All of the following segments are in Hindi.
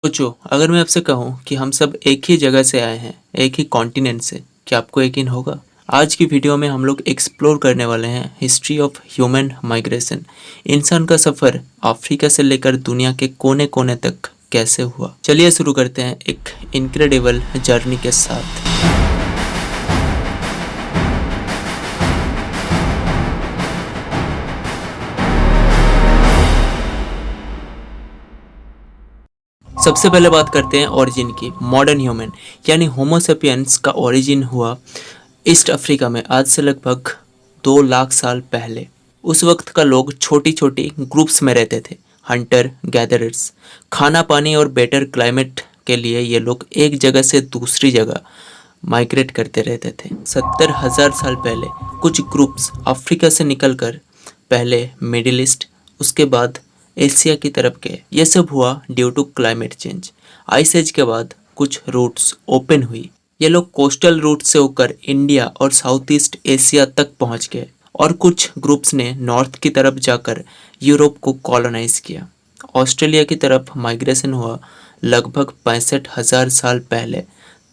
सोचो, अगर मैं आपसे कहूँ कि हम सब एक ही जगह से आए हैं, एक ही कॉन्टिनेंट से, क्या आपको यकीन होगा? आज की वीडियो में हम लोग एक्सप्लोर करने वाले हैं हिस्ट्री ऑफ ह्यूमन माइग्रेशन। इंसान का सफ़र अफ्रीका से लेकर दुनिया के कोने-कोने तक कैसे हुआ। चलिए शुरू करते हैं एक इनक्रेडिबल जर्नी के साथ। सबसे पहले बात करते हैं ओरिजिन की। मॉडर्न ह्यूमन यानी होमो सेपियंस का ओरिजिन हुआ ईस्ट अफ्रीका में आज से लगभग 2 लाख साल पहले। उस वक्त का लोग छोटी छोटी ग्रुप्स में रहते थे, हंटर गैदरर्स। खाना पानी और बेटर क्लाइमेट के लिए ये लोग एक जगह से दूसरी जगह माइग्रेट करते रहते थे। 70,000 साल पहले कुछ ग्रुप्स अफ्रीका से निकलकर पहले मिडिल ईस्ट, उसके बाद एशिया की तरफ गए। यह सब हुआ due to climate change. Ice age के बाद कुछ रूट्स ओपन हुई। ये लोग कोस्टल रूट से होकर इंडिया और साउथ ईस्ट एशिया तक पहुंच गए और कुछ ग्रुप्स ने नॉर्थ की तरफ जाकर यूरोप को कॉलोनाइज किया। ऑस्ट्रेलिया की तरफ माइग्रेशन हुआ लगभग 65,000 साल पहले।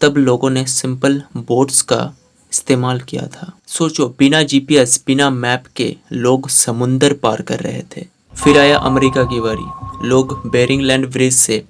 तब लोगों ने सिंपल बोट्स का इस्तेमाल किया था। सोचो, बिना जीपीएस, बिना मैप के लोग समुंदर पार कर रहे थे। फिर आया अमेरिका की बारी। लोग बेरिंग लैंड ब्रिज से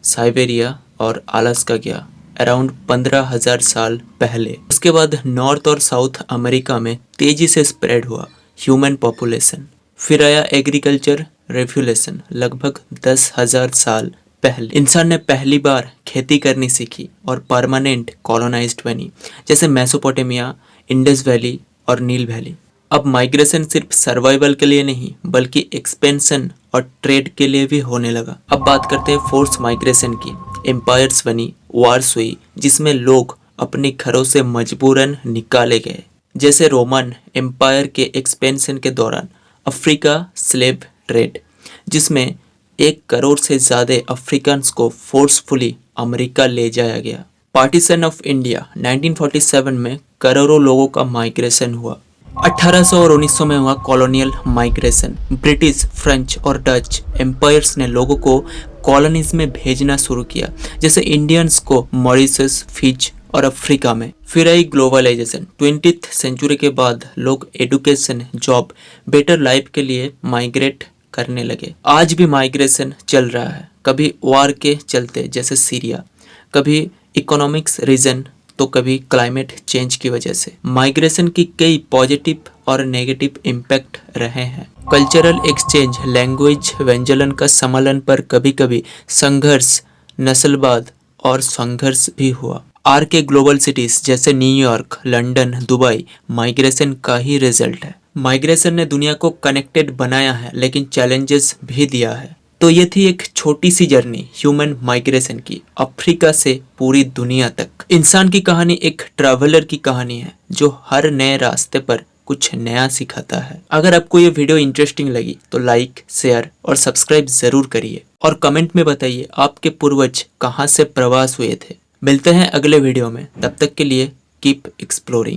साइबेरिया और अलास्का गया अराउंड 15,000 साल पहले। उसके बाद नॉर्थ और साउथ अमेरिका में तेजी से स्प्रेड हुआ ह्यूमन पॉपुलेशन। फिर आया एग्रीकल्चर रेवोल्यूशन लगभग 10,000 साल पहले। इंसान ने पहली बार खेती करनी सीखी और परमानेंट कॉलोनाइज्ड बनी, जैसे मेसोपोटामिया, इंडस वैली और नील वैली। अब माइग्रेशन सिर्फ सर्वाइवल के लिए नहीं बल्कि एक्सपेंशन और ट्रेड के लिए भी होने लगा। अब बात करते हैं फोर्स माइग्रेशन की। एम्पायर्स बनी, वार्स हुई जिसमें लोग अपने घरों से मजबूरन निकाले गए, जैसे रोमन एम्पायर के एक्सपेंशन के दौरान अफ्रीका स्लेव ट्रेड, जिसमें 1 करोड़ से ज़्यादा अफ्रीकन्स को फोर्सफुली अमेरिका ले जाया गया। पार्टीशन ऑफ इंडिया 1947 में करोड़ों लोगों का माइग्रेशन हुआ। 1800 और 1900 में हुआ कॉलोनियल माइग्रेशन। ब्रिटिश, फ्रेंच और डच एम्पायर्स ने लोगों को कॉलोनीज में भेजना शुरू किया, जैसे इंडियंस को मॉरिशस, फिजी और अफ्रीका में। फिर आई ग्लोबलाइजेशन। 20th सेंचुरी के बाद लोग एजुकेशन, जॉब, बेटर लाइफ के लिए माइग्रेट करने लगे। आज भी माइग्रेशन चल रहा है, कभी वॉर के चलते जैसे सीरिया, कभी इकोनॉमिक्स रीजन, तो कभी क्लाइमेट चेंज की वजह से। माइग्रेशन की कई पॉजिटिव और नेगेटिव इम्पैक्ट रहे हैं। कल्चरल एक्सचेंज, लैंग्वेज, व्यंजन का सम्मेलन पर कभी कभी संघर्ष, नस्लवाद और संघर्ष भी हुआ। आर के ग्लोबल सिटीज जैसे न्यूयॉर्क, लंदन, दुबई माइग्रेशन का ही रिजल्ट है। माइग्रेशन ने दुनिया को कनेक्टेड बनाया है लेकिन चैलेंजेस भी दिया है। तो ये थी एक छोटी सी जर्नी ह्यूमन माइग्रेशन की, अफ्रीका से पूरी दुनिया तक। इंसान की कहानी एक ट्रैवलर की कहानी है जो हर नए रास्ते पर कुछ नया सिखाता है। अगर आपको ये वीडियो इंटरेस्टिंग लगी तो लाइक, शेयर और सब्सक्राइब जरूर करिए और कमेंट में बताइए आपके पूर्वज कहाँ से प्रवास हुए थे। मिलते हैं अगले वीडियो में, तब तक के लिए कीप एक्सप्लोरिंग।